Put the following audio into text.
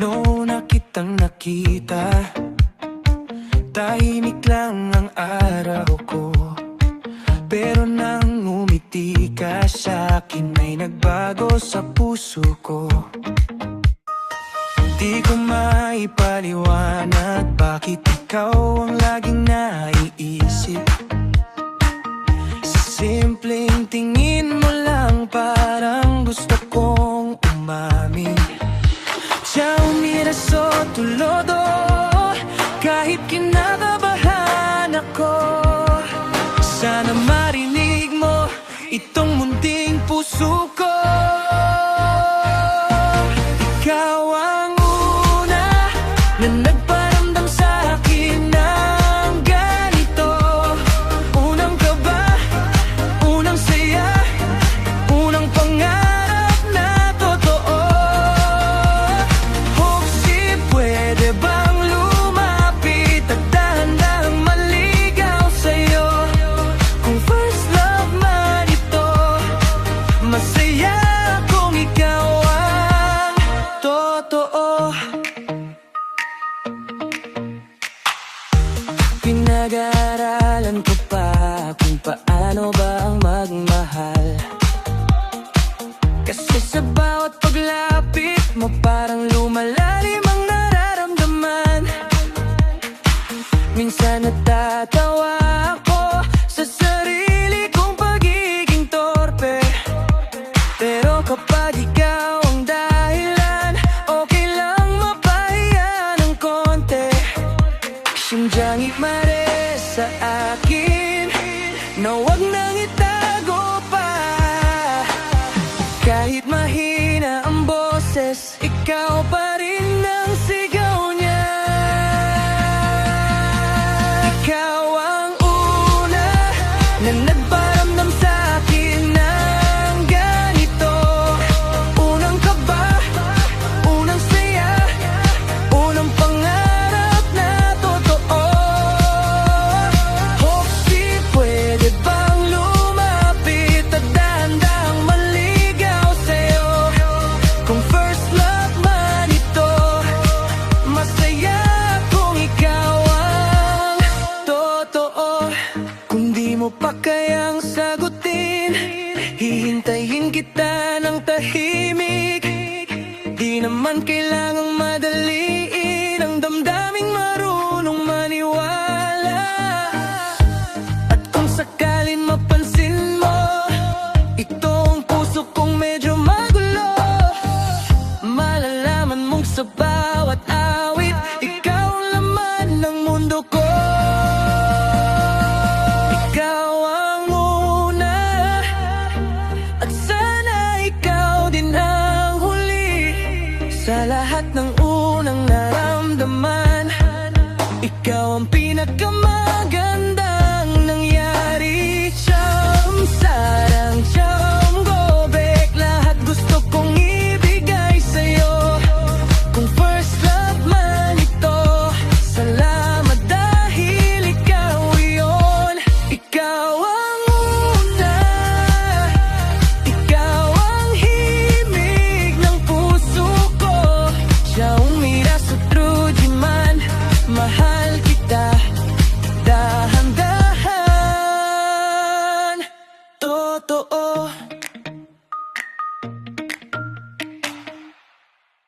Noon na kitang nakita, tahimik lang ang araw ko. Pero nang umiti ka sa'kin, ay nagbago sa puso ko. Di ko maipaliwanag bakit ikaw ang laging naiisip. Sa simpleng tingin mo lang, parang gusto kong umamin. Ciao miraso tulodo, kahit kinakabahan ako. Sana marinig mo itong munting puso ko. Ikaw ang una na nagparamdam sa'kin ng ganito. Unang kaba, unang saya, unang pangarap na totoo. Hope pwede bang lumapit at dahan-dahang maligaw sa'yo? Kung first love man ito, masaya kung ikaw ang totoo. Pinag-aaralan ko pa kung paano ba ang magmahal. Kasi sa bawat paglapit mo, parang lumalalim ang nararamdaman. Minsan natatawa ako sa sarili kong pagiging torpe. Pero kapag ikaw ang dahilan, okay lang mapahiya ng konti. Simdyang ikmare sa akin na wag nang itago pa. Kahit mahina ang boses, ikaw pa rin ang sigaw niya. Ikaw ang una na nagparamdam sa'kin ng ganito. Unang kaba, unang saya, unang pangarap na totoo. Hope pwede bang lumapit at dahan-dahang maligaw sa'yo? Kung first love man ito, masaya kung ikaw ang totoo. Kung di mo pa kayang sagutin, hihintayin kita ng tahimik. Di naman kailangang madaliin ang damdaming marunong maniwala. At kung sakalin mapansin mo, itong puso kong medyo magulo, malalaman mong sa bawat awit, ikaw ang laman ng mundo ko. Ikaw ang una, at sana ikaw din ang huli. Sa lahat ng unang naramdaman, ikaw ang pinakamagandang nangyari. Siyam sarang, siyam gobek, lahat gusto kong ibigay sa'yo. Kung first love man ito, salamat dahil ikaw iyon. Ikaw ang una, ikaw ang himig ng puso ko. Siya umira sa trudiman, mahal kita dahan-dahan. Totoo.